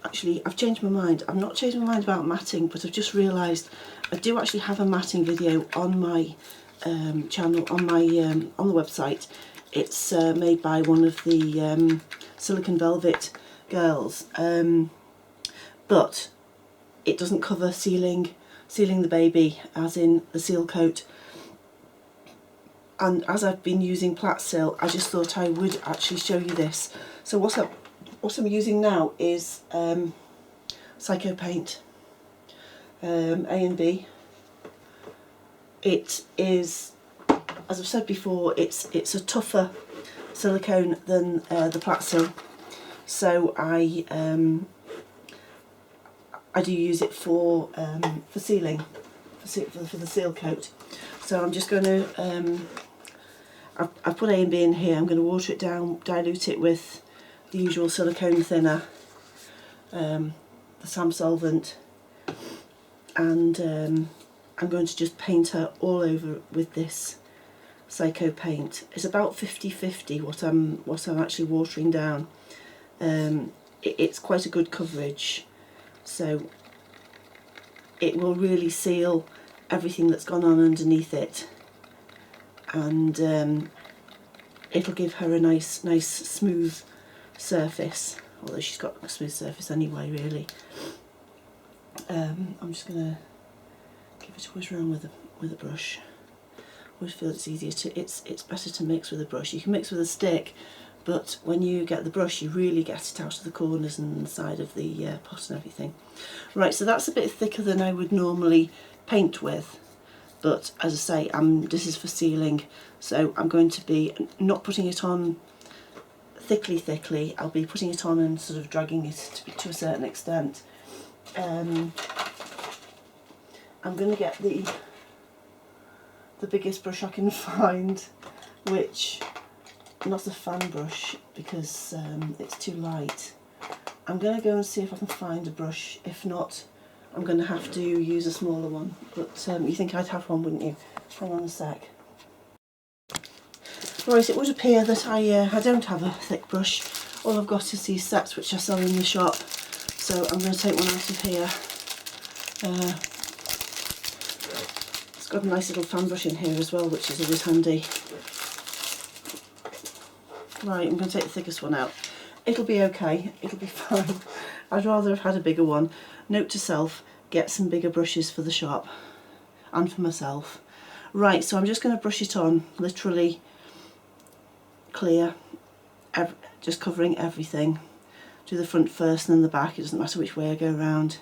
actually, I've changed my mind. I've not changed my mind about matting, but I've just realised I do actually have a matting video on my channel, on the website. It's made by one of the Silicone Velvet girls, but it doesn't cover sealing the baby, as in the seal coat. And as I've been using Platsil, I just thought I would actually show you this. So what I'm using now is Psycho paint, A and B. It is, as I've said before, it's a tougher silicone than the Platsil, so I do use it for sealing, for the seal coat. So I'm just going to, I've put A and B in here. I'm going to water it down, dilute it with the usual silicone thinner, the SAM solvent, and I'm going to just paint her all over with this Psycho paint. It's about 50-50 what I'm actually watering down. It's quite a good coverage, so it will really seal everything that's gone on underneath it, and it'll give her a nice smooth surface, although she's got a smooth surface anyway, really. I'm just going to give it a whiz around with a brush. I always feel it's easier to, it's better to mix with a brush. You can mix with a stick, but when you get the brush you really get it out of the corners and the side of the pot and everything. Right, so that's a bit thicker than I would normally paint with, but as I say, this is for sealing, so I'm going to be not putting it on thickly. I'll be putting it on and sort of dragging it to a certain extent. I'm going to get the biggest brush I can find, which, not a fan brush because it's too light. I'm going to go and see if I can find a brush. If not, I'm going to have to use a smaller one, but you think I'd have one, wouldn't you? Hang on a sec. Right, it would appear that I don't have a thick brush. All I've got is these sets which I sell in the shop, so I'm going to take one out of here. It's got a nice little fan brush in here as well, which is always handy. Right, I'm going to take the thickest one out. It'll be okay, it'll be fine. I'd rather have had a bigger one. Note to self, get some bigger brushes for the shop and for myself. Right, so I'm just going to brush it on, literally clear, just covering everything. Do the front first and then the back, it doesn't matter which way I go around.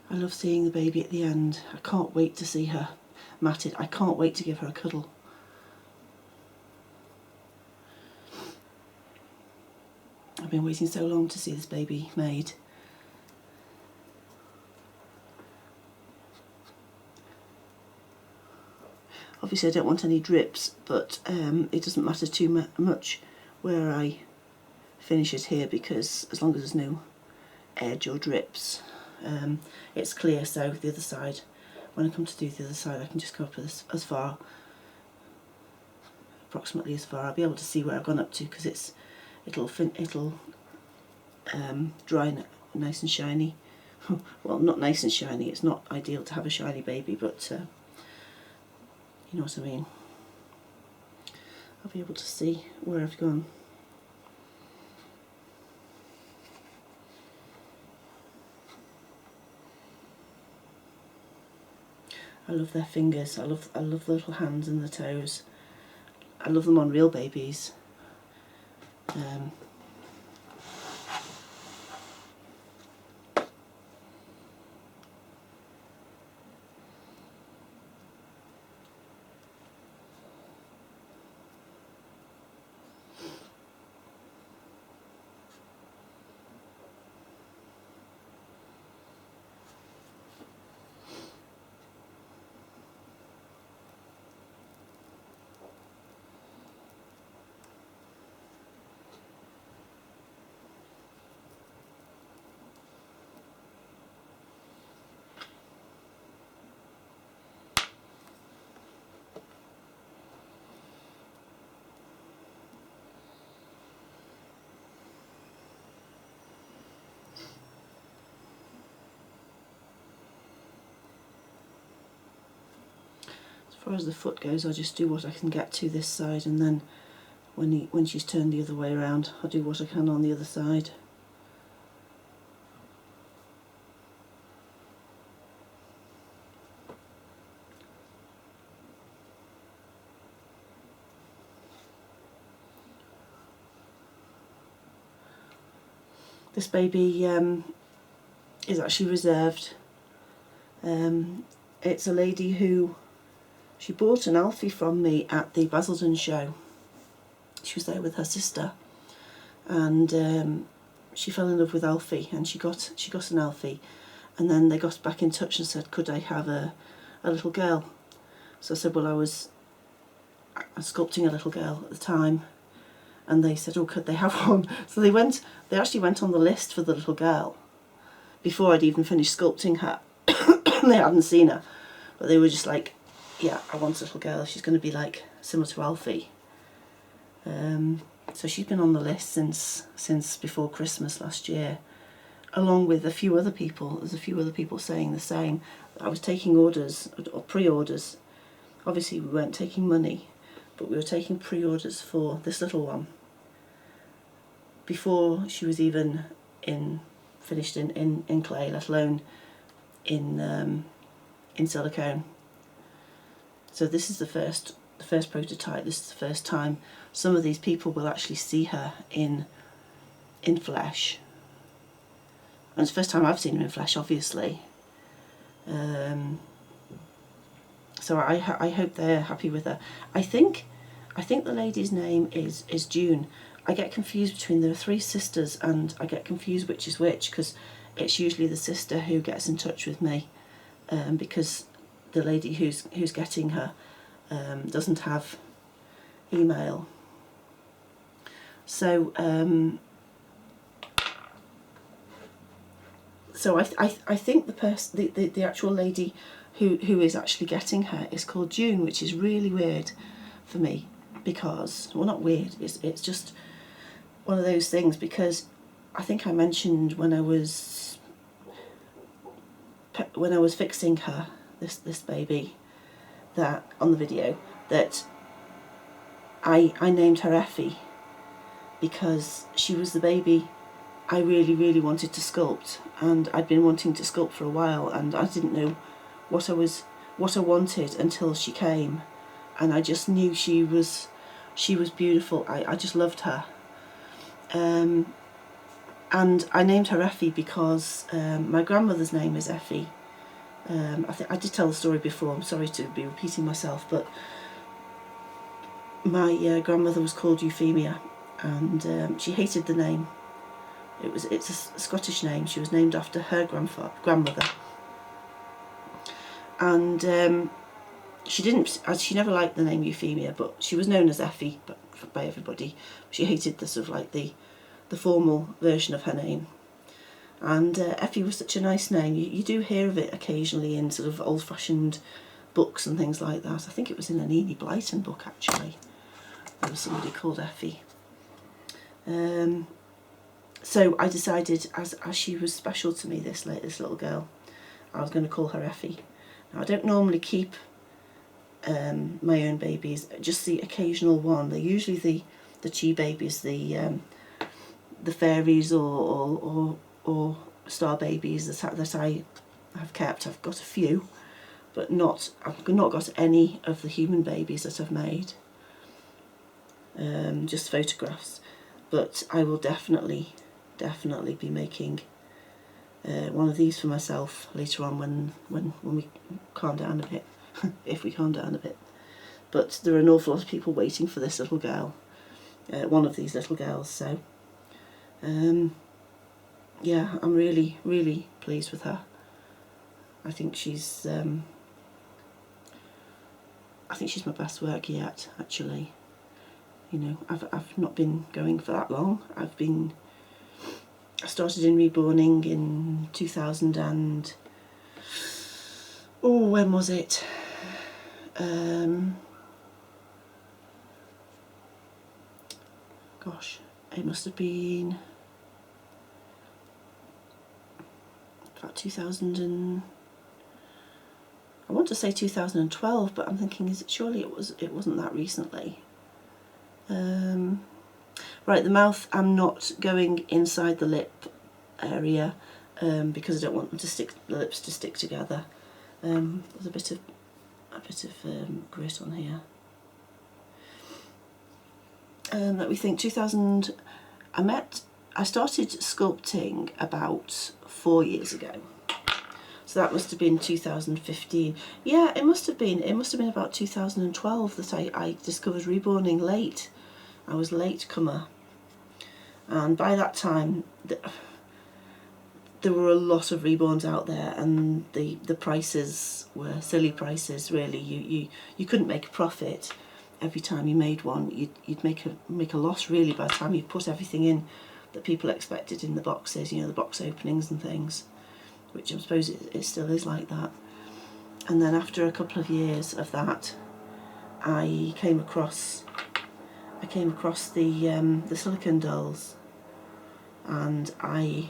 I love seeing the baby at the end. I can't wait to see her matted. I can't wait to give her a cuddle. I've been waiting so long to see this baby made. Obviously I don't want any drips, but it doesn't matter too much where I finish it here, because as long as there's no edge or drips, it's clear. So the other side, when I come to do the other side, I can just go up as far, approximately as far. I'll be able to see where I've gone up to, because it'll dry nice and shiny. Well, not nice and shiny, it's not ideal to have a shiny baby, but you know what I mean. I'll be able to see where I've gone. I love their fingers, I love the little hands and the toes. I love them on real babies. far as the foot goes, I'll just do what I can get to this side, and then when she's turned the other way around, I'll do what I can on the other side. This baby is actually reserved. It's a lady who, she bought an Alfie from me at the Basildon show. She was there with her sister, and she fell in love with Alfie, and she got an Alfie, and then they got back in touch and said, could I have a little girl? So I said, well, I was sculpting a little girl at the time, and they said, oh, could they have one? So they actually went on the list for the little girl before I'd even finished sculpting her. They hadn't seen her, but they were just like, yeah, I want a little girl. She's going to be like similar to Alfie. So she's been on the list since before Christmas last year, along with a few other people. There's a few other people saying the same. I was taking orders, or pre-orders. Obviously we weren't taking money, but we were taking pre-orders for this little one before she was even finished in clay, let alone in silicone. So this is the first prototype. This is the first time some of these people will actually see her in flesh, and it's the first time I've seen her in flesh, obviously. So I hope they're happy with her. I think the lady's name is June. I get confused between the three sisters, and I get confused which is which, because it's usually the sister who gets in touch with me, because the lady who's getting her doesn't have email. So I think the actual lady who is actually getting her is called June, which is really weird for me, because, well, not weird, it's just one of those things, because I think I mentioned when I was fixing her, this baby, that on the video, that I named her Effie because she was the baby I really wanted to sculpt, and I'd been wanting to sculpt for a while, and I didn't know what I wanted until she came, and I just knew she was beautiful. I just loved her, and I named her Effie because my grandmother's name is Effie. I think I did tell the story before, I'm sorry to be repeating myself, but my grandmother was called Euphemia, and she hated the name. It's a Scottish name. She was named after her grandmother, and she never liked the name Euphemia, but she was known as Effie by everybody. She hated the sort of like the formal version of her name. And Effie was such a nice name. You do hear of it occasionally in sort of old-fashioned books and things like that. I think it was in an Enid Blyton book, actually. There was somebody called Effie. So I decided, as she was special to me, this little girl, I was going to call her Effie. Now, I don't normally keep my own babies, just the occasional one. They're usually the chi babies, the fairies or star babies that I have kept. I've got a few, but I've not got any of the human babies that I've made. Just photographs. But I will definitely be making one of these for myself later on when we calm down a bit, if we calm down a bit. But there are an awful lot of people waiting for this little girl, one of these little girls. So yeah, I'm really pleased with her. I think she's my best work yet, actually. You know, I've not been going for that long. I started in reborning in 2000 and when was it? Gosh, it must have been about 2000 and I want to say 2012, but I'm thinking, surely it wasn't that recently. Right, the mouth, I'm not going inside the lip area because I don't want them to the lips to stick together. There's a bit of grit on here. Let me think. 2000. I started sculpting about 4 years ago. So that must have been 2015. Yeah, it must have been. It must have been about 2012 that I discovered reborning late. I was a late comer. And by that time, there were a lot of reborns out there, and the prices were silly prices, really. You couldn't make a profit every time you made one. You'd make a loss, really, by the time you put everything in that people expected in the boxes, you know, the box openings and things, which I suppose it still is like that. And then after a couple of years of that, I came across the silicone dolls, and I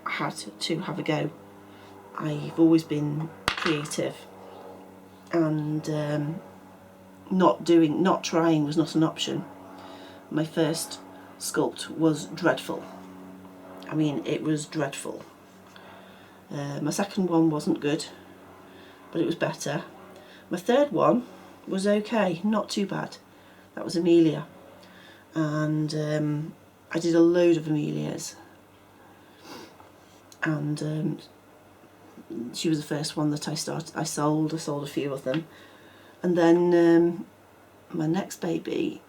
had to have a go. I've always been creative, and not trying was not an option. My first sculpt was dreadful. I mean, it was dreadful. My second one wasn't good, but it was better. My third one was okay, not too bad. That was Amelia, and I did a load of Amelias, and she was the first one that I sold. I sold a few of them, and then my next baby,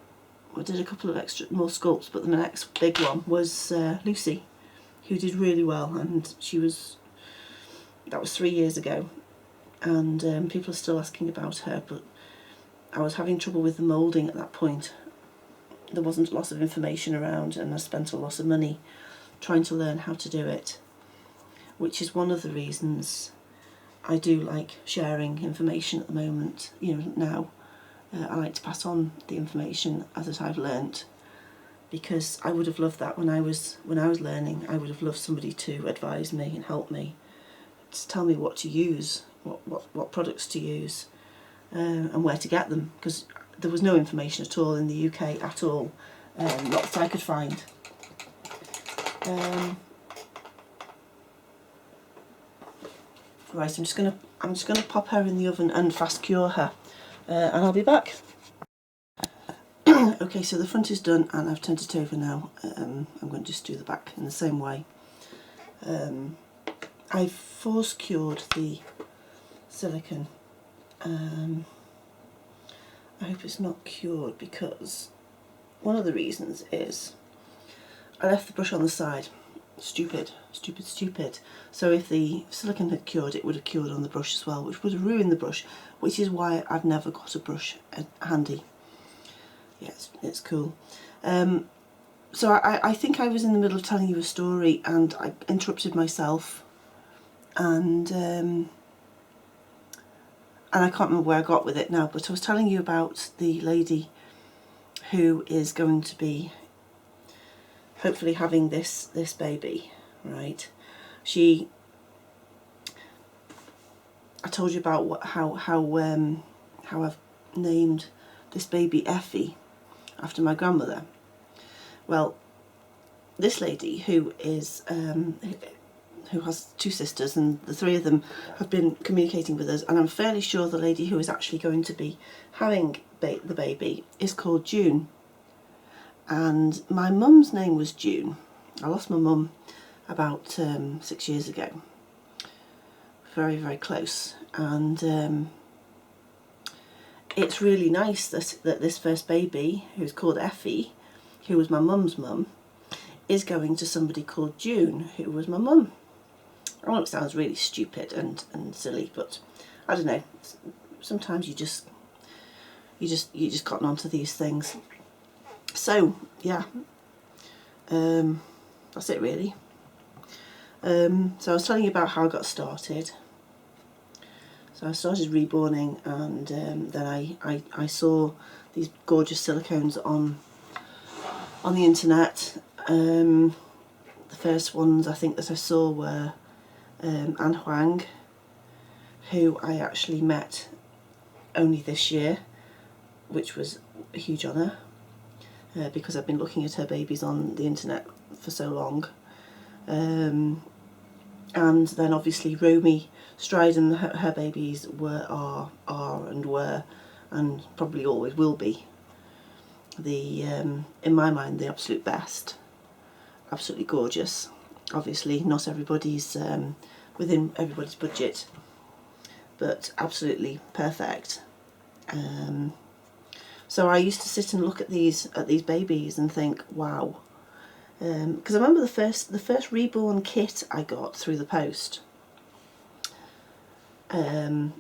I did a couple of more sculpts, but the next big one was Lucy, who did really well, and that was 3 years ago, and people are still asking about her, but I was having trouble with the moulding at that point. There wasn't a lot of information around, and I spent a lot of money trying to learn how to do it, which is one of the reasons I do like sharing information at the moment. You know, now I like to pass on the information that I've learnt, because I would have loved that when I was learning. I would have loved somebody to advise me and help me, to tell me what to use, what products to use, and where to get them, because there was no information at all in the UK at all, not that I could find. Right, I'm just gonna pop her in the oven and fast cure her, and I'll be back. Okay, so the front is done, and I've turned it over now. I'm going to just do the back in the same way. I've force cured the silicone. I hope it's not cured, because one of the reasons is I left the brush on the side. Stupid. So if the silicone had cured, it would have cured on the brush as well, which would have ruined the brush, which is why I've never got a brush handy. Yeah, it's cool. So I think I was in the middle of telling you a story, and I interrupted myself, and I can't remember where I got with it now, but I was telling you about the lady who is going to be hopefully having this baby, right? I told you about how I've named this baby Effie after my grandmother. Well, this lady who has two sisters, and the three of them have been communicating with us, and I'm fairly sure the lady who is actually going to be having the baby is called June. And my mum's name was June. I lost my mum about 6 years ago. Very, very close. And it's really nice that this first baby, who's called Effie, who was my mum's mum, is going to somebody called June, who was my mum. I know it sounds really stupid and silly, but I don't know. Sometimes you just cotton on to these things. So yeah, that's it really. So I was telling you about how I got started. So I started reborning, and then I saw these gorgeous silicones on the internet. The first ones I think that I saw were Anne Huang who I actually met only this year, which was a huge honour, because I've been looking at her babies on the internet for so long. And then obviously Romy Stryden, her babies are and were and probably always will be in my mind, the absolute best. Absolutely gorgeous. Obviously not everybody's within everybody's budget, but absolutely perfect. So I used to sit and look at these babies and think, wow. Because I remember the first reborn kit I got through the post. I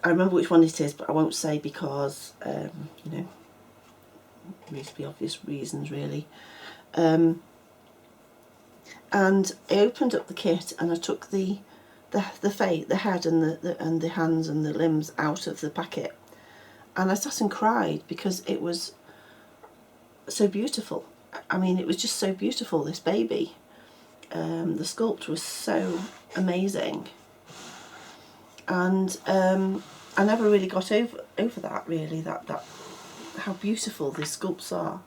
remember which one it is, but I won't say because you know, reasonably obvious reasons really. And I opened up the kit and I took the head and the hands and the limbs out of the packet, and I sat and cried because it was so beautiful. I mean, it was just so beautiful, this baby. The sculpt was so amazing, and I never really got over that really, that how beautiful these sculpts are.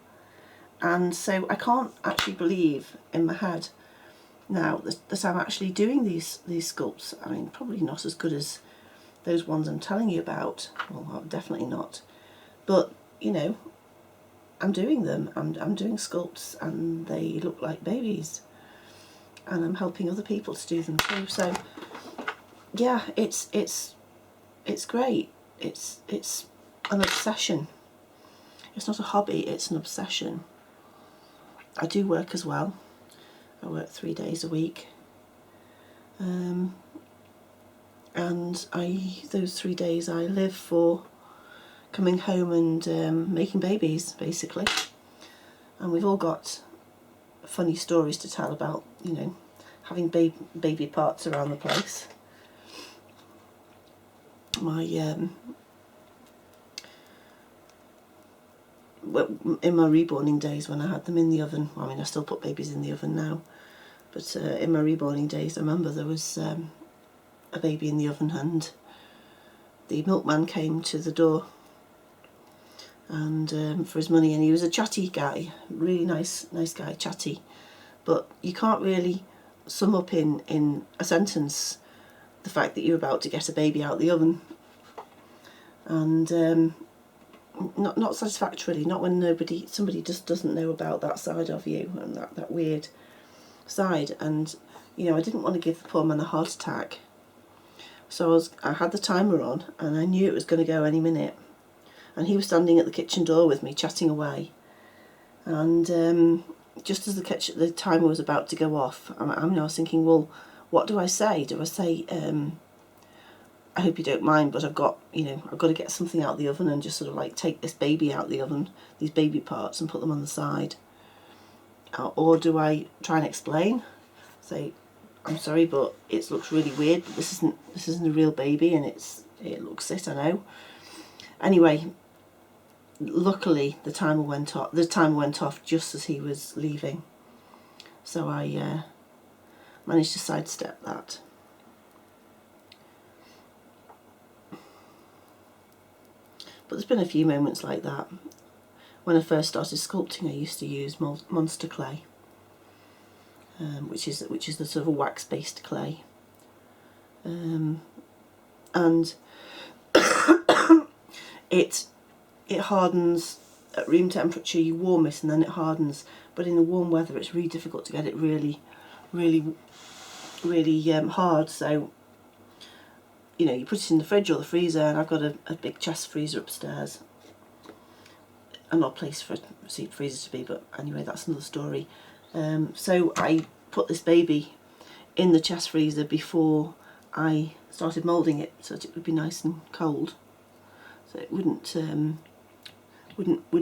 And so I can't actually believe in my head now that I'm actually doing these sculpts. I mean, probably not as good as those ones I'm telling you about. Well, definitely not. But you know, I'm doing them. I'm doing sculpts, and they look like babies, and I'm helping other people to do them too. So yeah, it's great. It's an obsession. It's not a hobby. It's an obsession. I do work as well. I work 3 days a week, and those 3 days I live for coming home and making babies, basically. And we've all got funny stories to tell about, you know, having baby parts around the place. In my reborning days, when I had them in the oven, well, I mean, I still put babies in the oven now, but in my reborning days I remember there was a baby in the oven, and the milkman came to the door and for his money, and he was a chatty guy, really nice guy, chatty, but you can't really sum up in a sentence the fact that you're about to get a baby out of the oven. And not satisfactorily, not when somebody just doesn't know about that side of you, and that weird side. And you know, I didn't want to give the poor man a heart attack, so I had the timer on, and I knew it was going to go any minute. And he was standing at the kitchen door with me, chatting away. And just as the timer was about to go off, I was thinking, well, what do I say? Do I say, I hope you don't mind, but I've got to get something out of the oven, and just sort of like take this baby out of the oven, these baby parts, and put them on the side? Or do I try and explain? Say, I'm sorry, but it looks really weird, but this isn't a real baby, and it looks it, I know. Anyway, luckily the timer went off just as he was leaving, so I managed to sidestep that. But there's been a few moments like that. When I first started sculpting, I used to use monster clay, which is the sort of a wax-based clay, and it hardens at room temperature. You warm it and then it hardens, but in the warm weather it's really difficult to get it really hard. So you know, you put it in the fridge or the freezer, and I've got a big chest freezer upstairs, and not a place for a freezer to be, but anyway, that's another story. So I put this baby in the chest freezer before I started moulding it, so that it would be nice and cold, so it wouldn't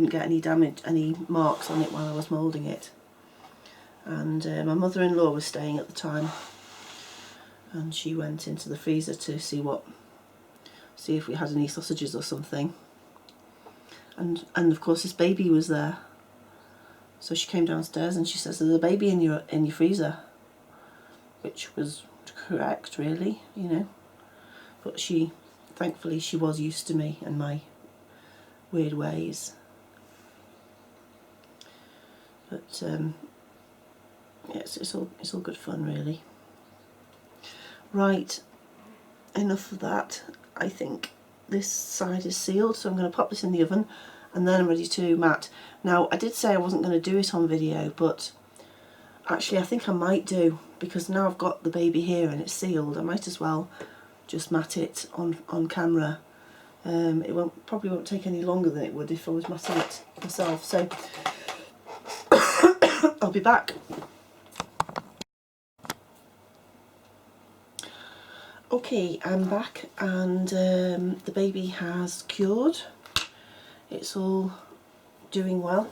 get any damage, any marks on it while I was moulding it. And my mother-in-law was staying at the time, and she went into the freezer to see if we had any sausages or something. And of course this baby was there. So she came downstairs and she says, "There's a baby in your freezer," which was correct, really, you know. but thankfully she was used to me and my weird ways. But yes, it's all good fun really. Right, enough of that. I think this side is sealed, so I'm going to pop this in the oven and then I'm ready to mat. Now, I did say I wasn't going to do it on video, but actually I think I might do, because now I've got the baby here and it's sealed. I might as well just mat it on camera. It probably won't take any longer than it would if I was matting it myself. So I'll be back. Okay, I'm back, and the baby has cured. It's all doing well.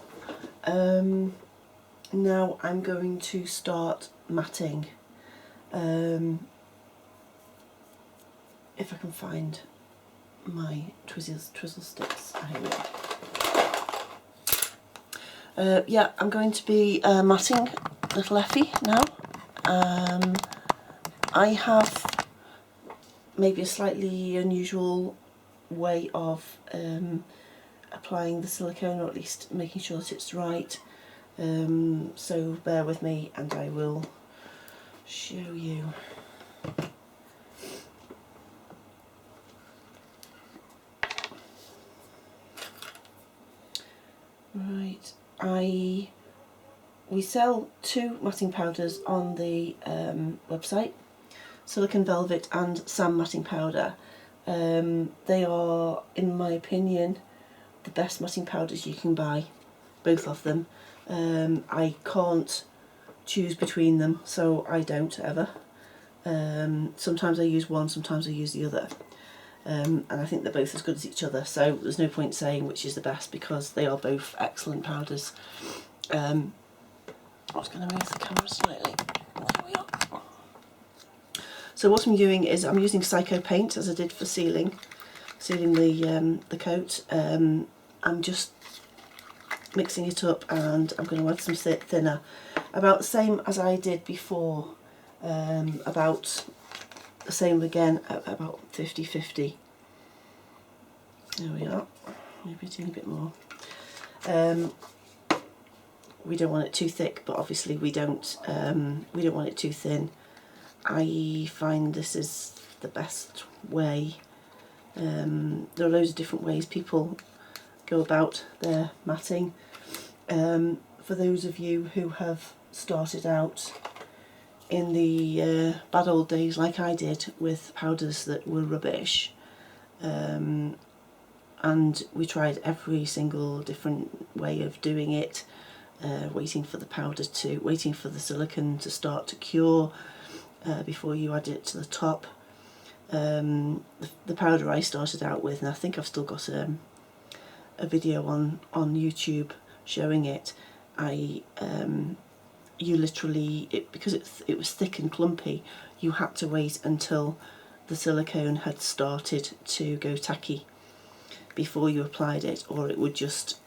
Now I'm going to start matting. If I can find my twizzle sticks. Here we are. Yeah, I'm going to be matting little Effie now. I have maybe a slightly unusual way of applying the silicone, or at least making sure that it's right. So bear with me and I will show you. Right, we sell 2 matting powders on the website, Silicone Velvet and Sand Matting Powder. They are, in my opinion, the best matting powders you can buy, both of them. I can't choose between them, so I don't ever. Sometimes I use one, sometimes I use the other. And I think they're both as good as each other, so there's no point saying which is the best because they are both excellent powders. I was going to move the camera slightly. There we are. So what I'm doing is I'm using Psycho paint, as I did for sealing the coat. I'm just mixing it up and I'm going to add some thinner, about the same as I did before, about the same again, about 50-50. There we are, maybe a teeny bit more. We don't want it too thick, but obviously we don't want it too thin. I find this is the best way. There are loads of different ways people go about their matting. For those of you who have started out in the bad old days like I did with powders that were rubbish, and we tried every single different way of doing it, waiting for the silicone to start to cure before you add it to the top. The powder I started out with, and I think I've still got a video on YouTube showing it, you literally, because it was thick and clumpy, you had to wait until the silicone had started to go tacky before you applied it, or it would just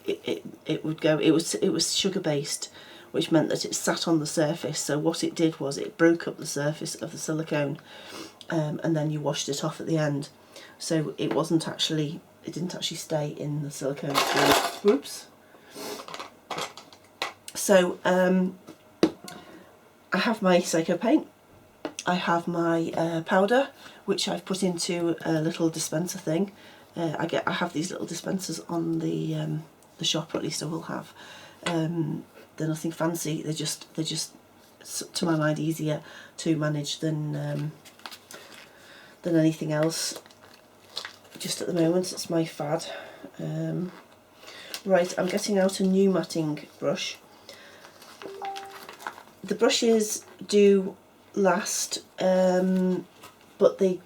it would go. It was sugar based, which meant that it sat on the surface. So what it did was it broke up the surface of the silicone, and then you washed it off at the end. So it didn't actually stay in the silicone. Whoops. So I have my Psycho paint, I have my powder, which I've put into a little dispenser thing. I have these little dispensers on the shop, or at least I will have. They're nothing fancy. They're just to my mind easier to manage than anything else. Just at the moment, it's my fad. Right, I'm getting out a new matting brush. The brushes do last, but they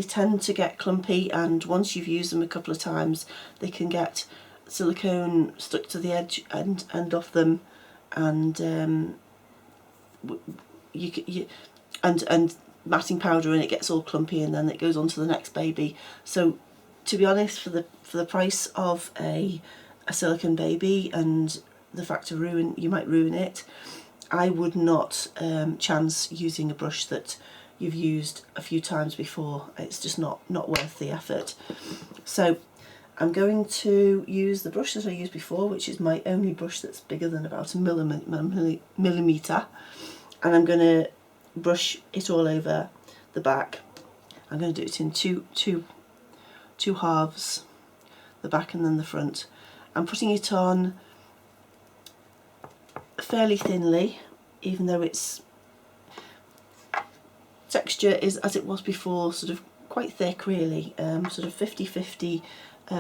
tend to get clumpy, and once you've used them a couple of times, they can get silicone stuck to the edge and of them, and and matting powder, and it gets all clumpy, and then it goes on to the next baby. So, to be honest, for the price of a silicone baby and the fact you might ruin it, I would not chance using a brush that you've used a few times before. It's just not worth the effort. So I'm going to use the brush that I used before, which is my only brush that's bigger than about a millimetre, and I'm going to brush it all over the back. I'm going to do it in two halves, the back and then the front. I'm putting it on fairly thinly, even though its texture is as it was before, sort of quite thick really, sort of 50-50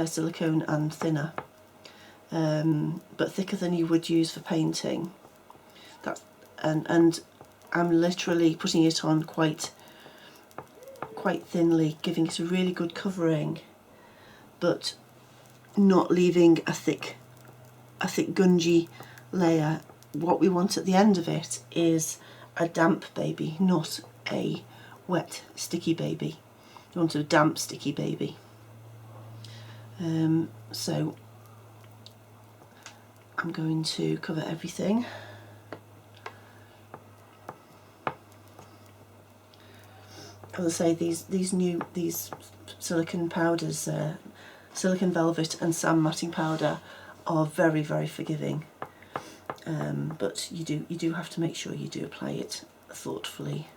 silicone and thinner, but thicker than you would use for painting. And I'm literally putting it on quite thinly, giving it a really good covering, but not leaving a thick gungy layer. What we want at the end of it is a damp baby, not a wet sticky baby. You want a damp sticky baby. So I'm going to cover everything. As I say, these silicone powders, silicone velvet and sand matting powder, are very, very forgiving. But you do have to make sure you do apply it thoughtfully.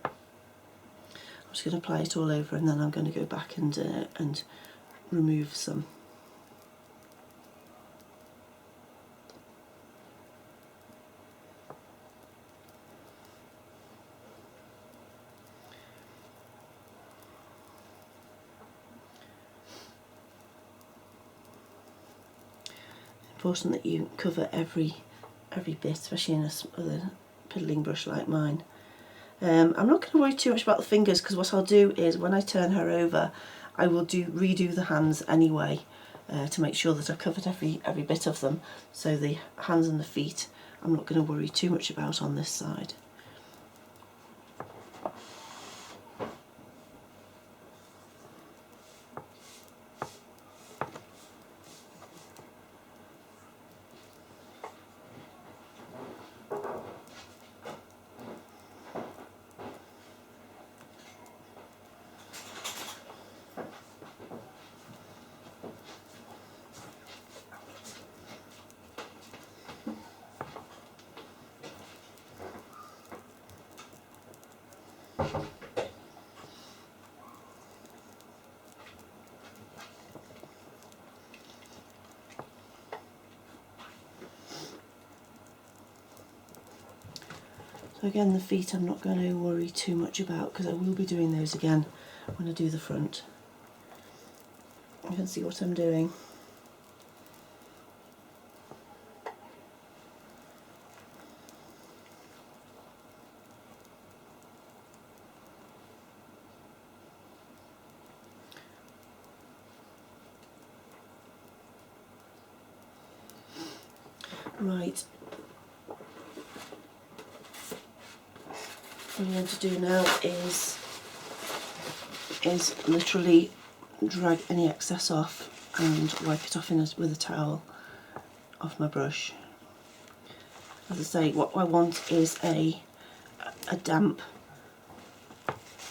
I'm just going to apply it all over, and then I'm going to go back and remove some. Important that you cover every bit, especially in a piddling brush like mine. I'm not going to worry too much about the fingers, because what I'll do is when I turn her over, I will redo the hands anyway, to make sure that I've covered every bit of them. So the hands and the feet I'm not going to worry too much about on this side. So again, the feet I'm not going to worry too much about, because I will be doing those again when I do the front. You can see what I'm doing. Right. What I'm going to do now is literally drag any excess off and wipe it off with a towel off my brush. As I say, what I want is a damp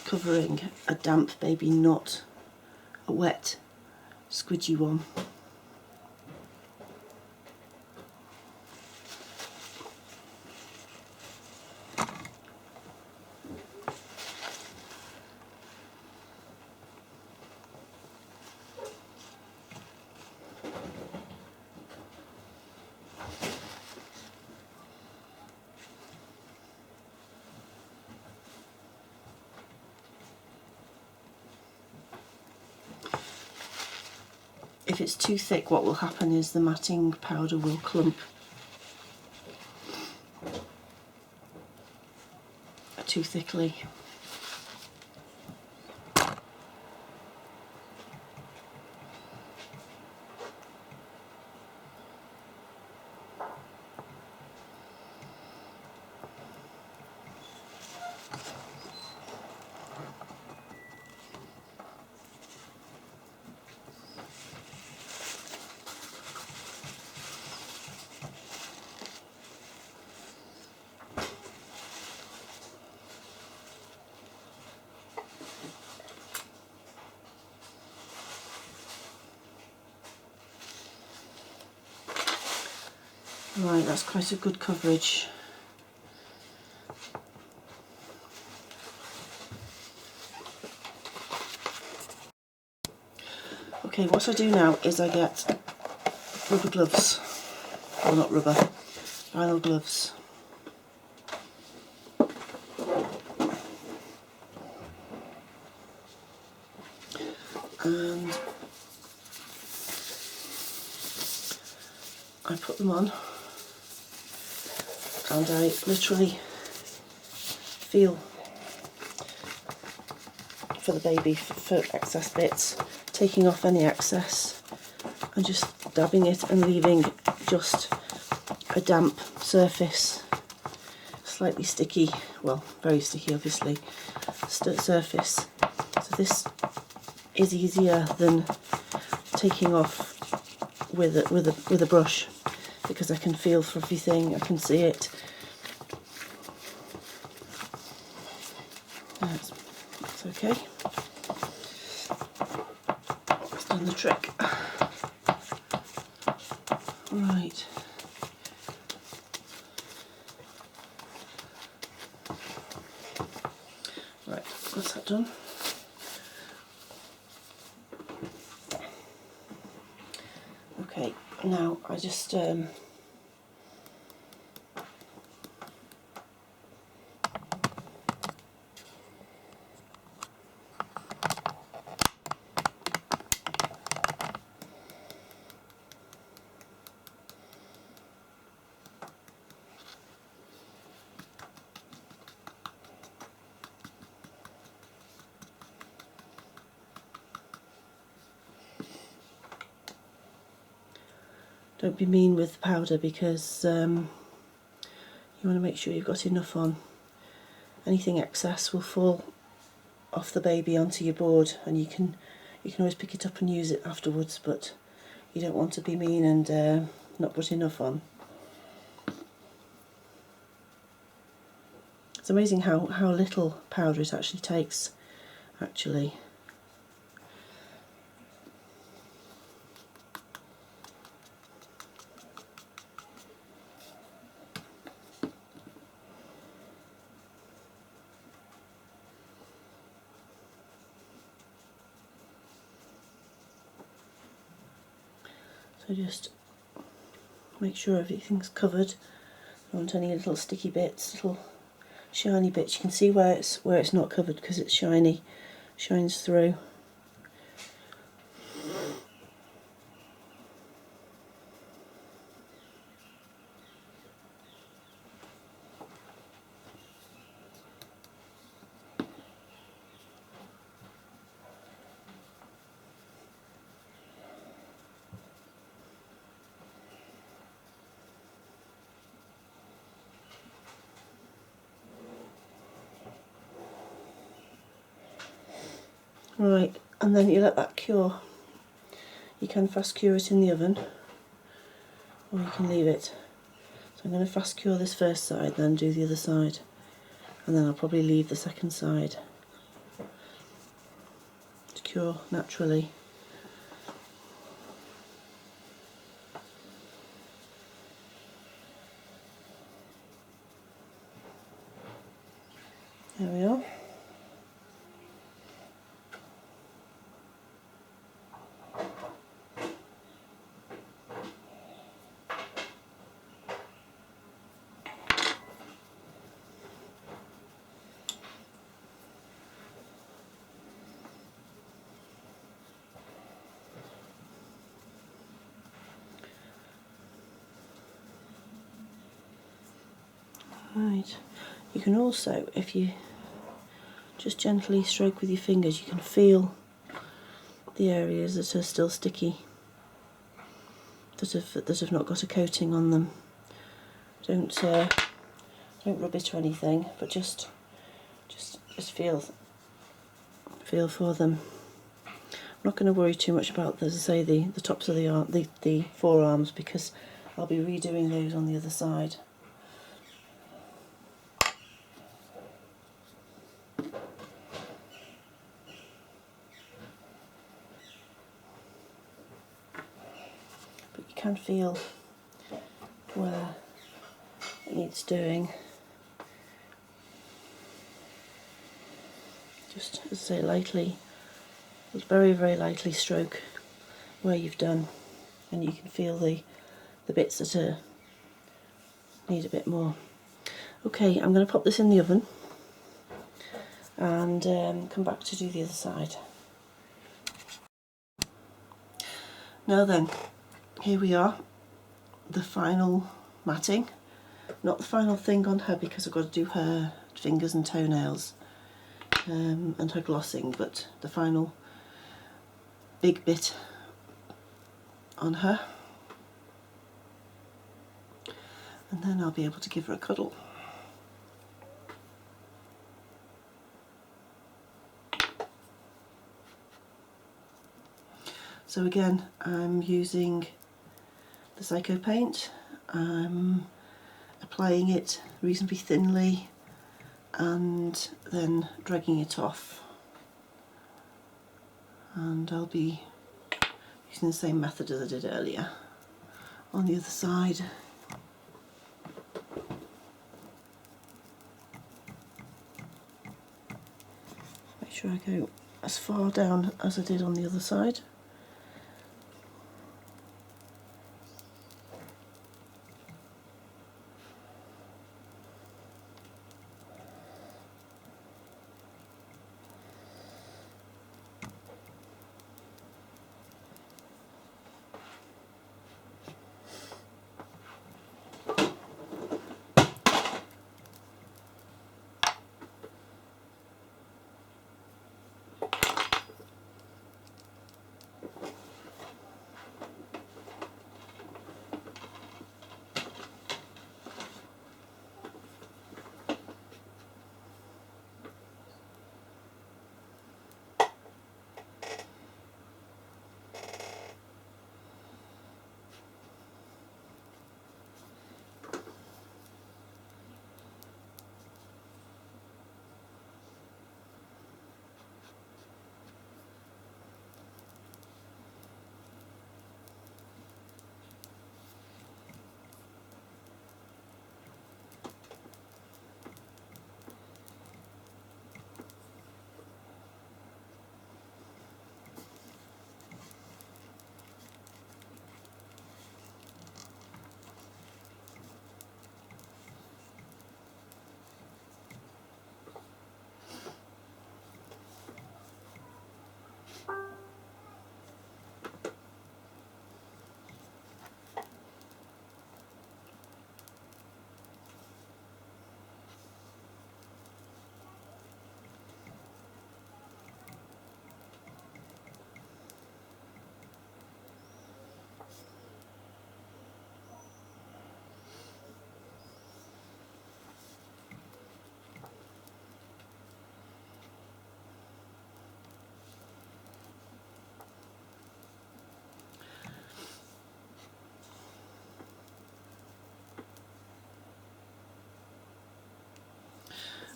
covering, a damp baby, not a wet squidgy one. If it's too thick, what will happen is the matting powder will clump too thickly. Right, that's quite a good coverage. Okay, what I do now is I get rubber gloves, well not rubber, vinyl gloves. And I put them on and I literally feel for the baby for excess bits, taking off any excess and just dabbing it and leaving just a damp surface, slightly sticky, well very sticky obviously, surface. So this is easier than taking off with a brush, because I can feel for everything, I can see it. That's okay. It's done the trick. Right. Right, that's that done. Okay, now I just don't be mean with the powder, because you want to make sure you've got enough on. Anything excess will fall off the baby onto your board, and you can always pick it up and use it afterwards, but you don't want to be mean and not put enough on. It's amazing how little powder it actually takes, actually. So just make sure everything's covered. Don't want any little sticky bits, little shiny bits. You can see where it's not covered because it's shiny, shines through. Right, and then you let that cure. You can fast cure it in the oven, or you can leave it. So I'm going to fast cure this first side, then do the other side, and then I'll probably leave the second side to cure naturally. There we are. Right, you can also, if you just gently stroke with your fingers, you can feel the areas that are still sticky, that have not got a coating on them. Don't rub it or anything, but just feel for them. I'm not going to worry too much about, as I say, the tops of the forearms, because I'll be redoing those on the other side. But you can feel where it needs doing. Just, as I say, lightly, very, very lightly stroke where you've done, and you can feel the bits that need a bit more. Okay, I'm going to pop this in the oven and come back to do the other side. Now then, here we are, the final matting. Not the final thing on her because I've got to do her fingers and toenails and her glossing, but the final big bit on her. And then I'll be able to give her a cuddle. So again, I'm using the Psycho paint. I'm applying it reasonably thinly and then dragging it off. And I'll be using the same method as I did earlier on the other side. Make sure I go as far down as I did on the other side.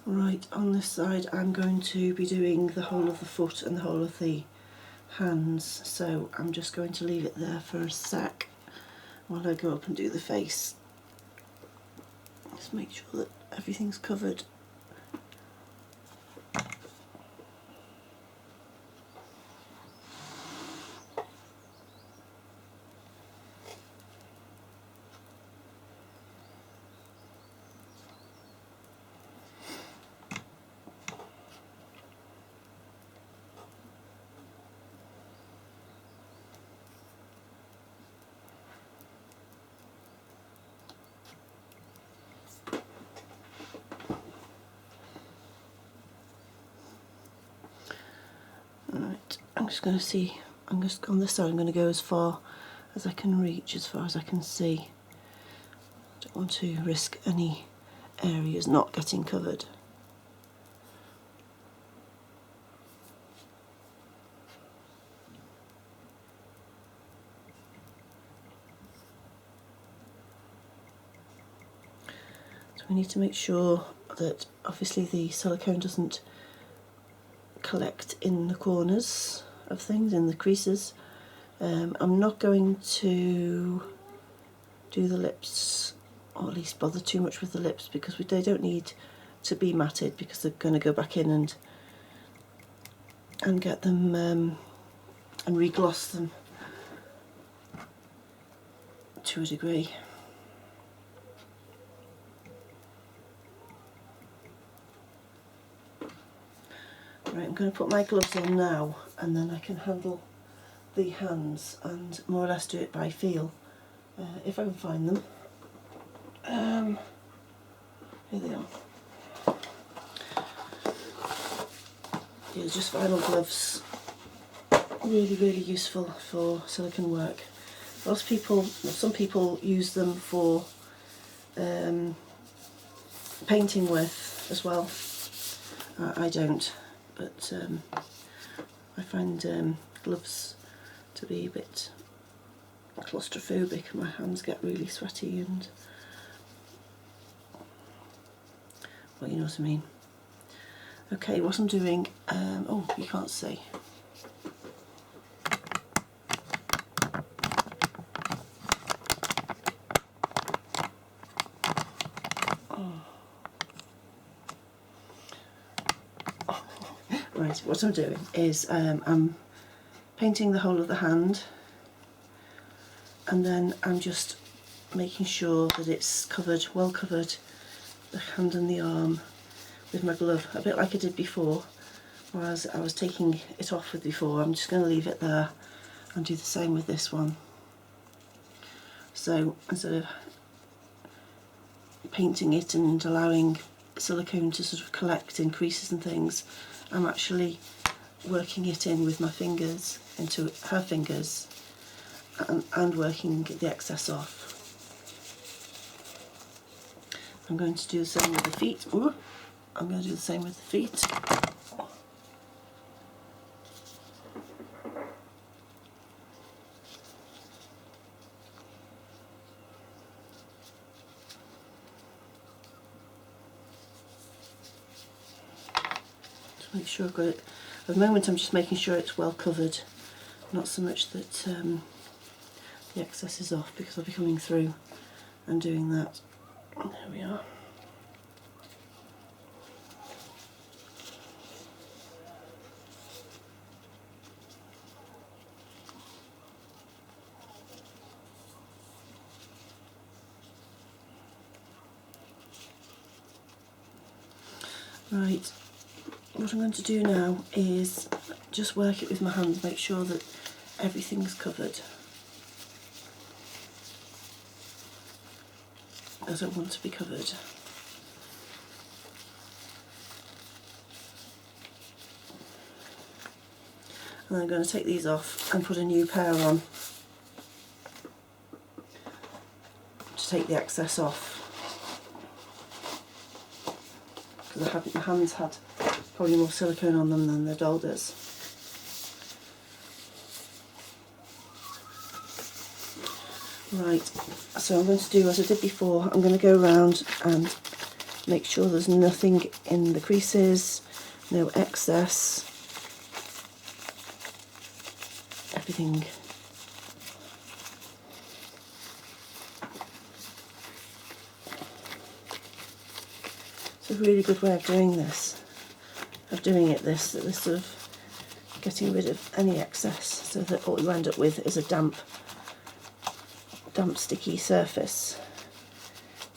Right, on this side I'm going to be doing the whole of the foot and the whole of the hands, so I'm just going to leave it there for a sec while I go up and do the face. Just make sure that everything's covered. Right, I'm just going to see, I'm just on this side, I'm going to go as far as I can reach, as far as I can see. I don't want to risk any areas not getting covered. So we need to make sure that obviously the silicone doesn't collect in the corners of things, in the creases. I'm not going to do the lips, or at least bother too much with the lips, because they don't need to be matted, because they're going to go back in and get them and re-gloss them to a degree. Right, I'm going to put my gloves on now, and then I can handle the hands and more or less do it by feel, if I can find them. Here they are. Yeah, just vinyl gloves. Really, really useful for silicone work. Some people use them for painting with as well. I don't, but I find gloves to be a bit claustrophobic. My hands get really sweaty and, well, you know what I mean. Okay, what I'm doing, oh, you can't see. Right, what I'm doing is I'm painting the whole of the hand, and then I'm just making sure that it's covered, well covered, the hand and the arm, with my glove, a bit like I did before, whereas I was taking it off with before. I'm just going to leave it there and do the same with this one. So instead of painting it and allowing silicone to sort of collect in creases and things, I'm actually working it in with my fingers into her fingers and working the excess off. I'm going to do the same with the feet. Ooh, I'm going to do the same with the feet. Just make sure I've got it. At the moment I'm just making sure it's well covered, not so much that the excess is off, because I'll be coming through and doing that. There we are. Right, what I'm going to do now is just work it with my hands, make sure that everything's covered, as I want to be covered. And I'm going to take these off and put a new pair on to take the excess off. Because my hands had probably more silicone on them than the doll does. Right, so I'm going to do as I did before. I'm going to go around and make sure there's nothing in the creases, no excess, everything. It's a really good way of doing this, this sort of getting rid of any excess, so that what you end up with is a damp sticky surface,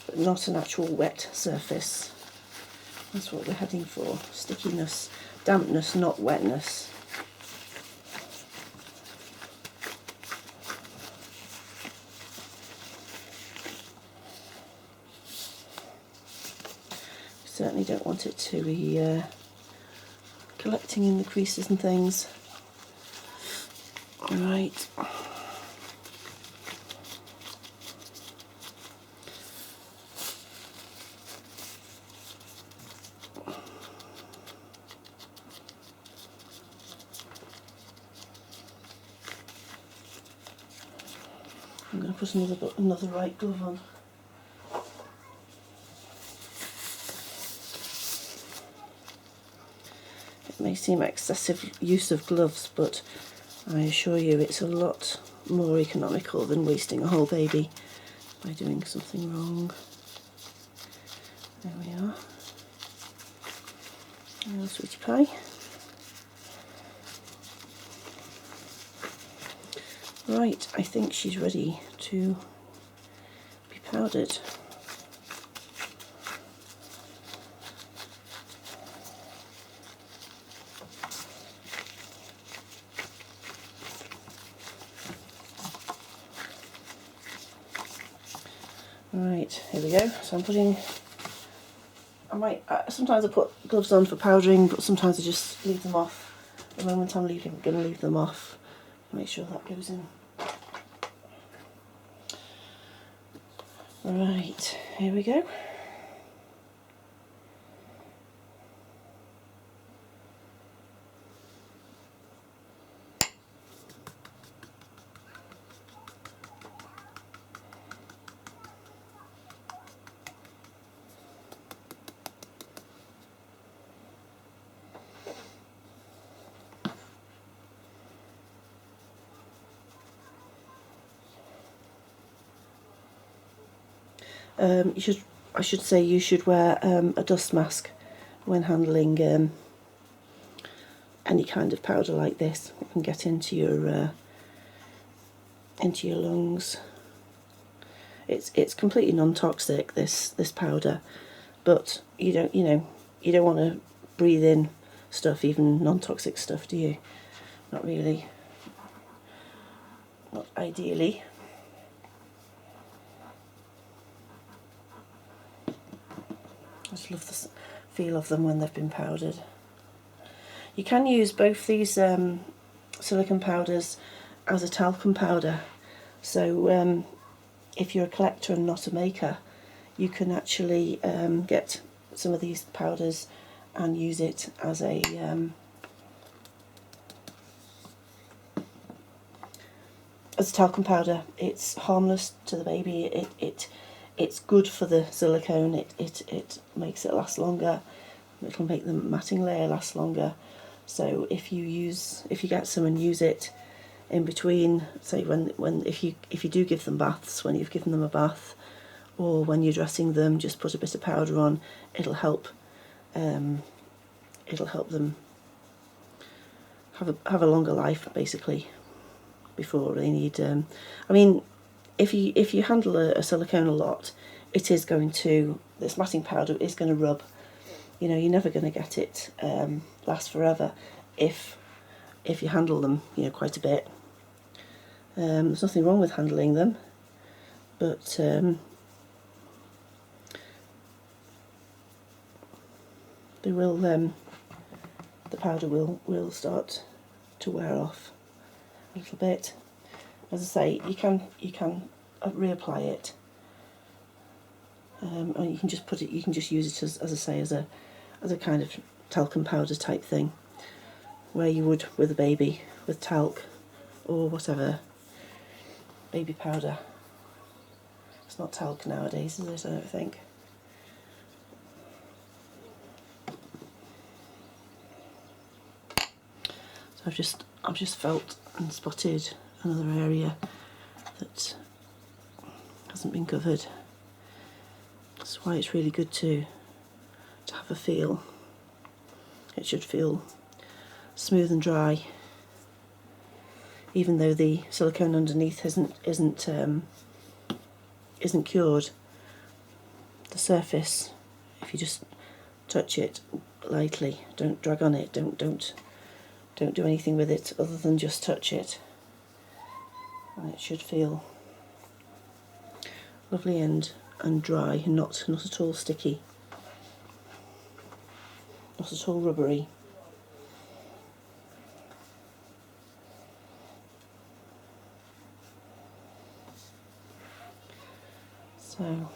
but not an actual wet surface. That's what we're heading for, stickiness, dampness, not wetness. Certainly don't want it to be collecting in the creases and things. Right. I'm going to put another right glove on. It may seem excessive use of gloves, but I assure you it's a lot more economical than wasting a whole baby by doing something wrong. There we are. Now, sweetie pie. Right, I think she's ready to be powdered. Right, here we go. So I'm putting, sometimes I put gloves on for powdering, but sometimes I just leave them off. At the moment I'm going to leave them off. Make sure that goes in. Right, here we go. I should say you should wear a dust mask when handling any kind of powder like this. It can get into your lungs. It's completely non-toxic, this powder, but you don't want to breathe in stuff, even non-toxic stuff, do you? Not really. Not ideally. I just love the feel of them when they've been powdered. You can use both these silicone powders as a talcum powder. So if you're a collector and not a maker, you can actually get some of these powders and use it as a talcum powder. It's harmless to the baby. It's good for the silicone. It makes it last longer. It'll make the matting layer last longer. So if you get some and use it in between, say if you do give them baths, when you've given them a bath, or when you're dressing them, just put a bit of powder on. It'll help. It'll help them have a longer life, basically, before they need. I mean, if you handle a silicone a lot, this matting powder is going to rub. You know, you're never going to get it last forever if you handle them, quite a bit. There's nothing wrong with handling them, but they will. The powder will start to wear off a little bit. As I say, you can reapply it, or you can just put it. You can just use it as I say, as a kind of talcum powder type thing, where you would with a baby with talc or whatever baby powder. It's not talc nowadays, is it? I don't think. So I've just felt and spotted another area that hasn't been covered. That's why it's really good to have a feel. It should feel smooth and dry, even though the silicone underneath isn't cured. The surface, if you just touch it lightly, don't drag on it, don't do anything with it other than just touch it, and it should feel lovely and dry, and not at all sticky, not at all rubbery. So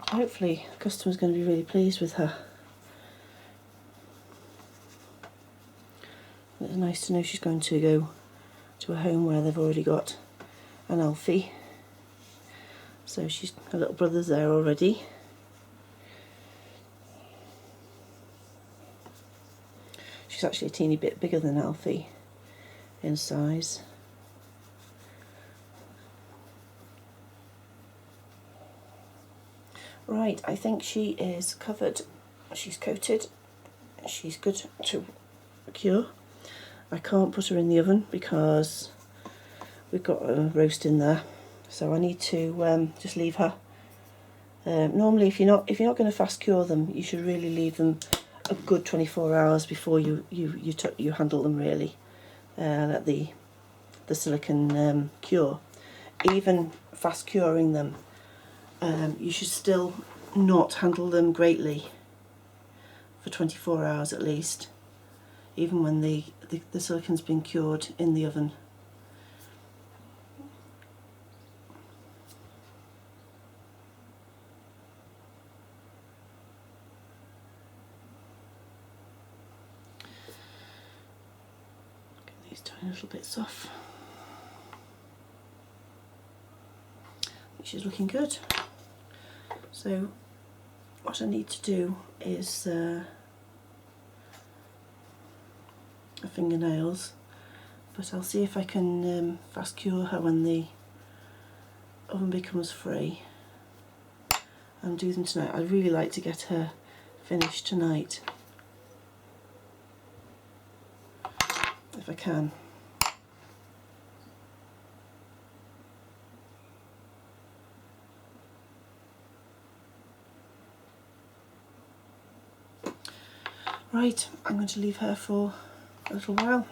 hopefully the customer's going to be really pleased with her. It's nice to know she's going to go to a home where they've already got and Alfie. So her little brother's there already. She's actually a teeny bit bigger than Alfie in size. Right, I think she is covered. She's coated. She's good to cure. I can't put her in the oven because we've got a roast in there, so I need to just leave her. Normally, if you're not going to fast cure them, you should really leave them a good 24 hours before you handle them. Really, let the silicone cure. Even fast curing them, you should still not handle them greatly for 24 hours at least, even when the silicone's been cured in the oven. Get these tiny little bits off. She's looking good. So what I need to do is her fingernails, but I'll see if I can fast cure her when the oven becomes free and do them tonight. I'd really like to get her finished tonight if I can. Right, I'm going to leave her for a little while.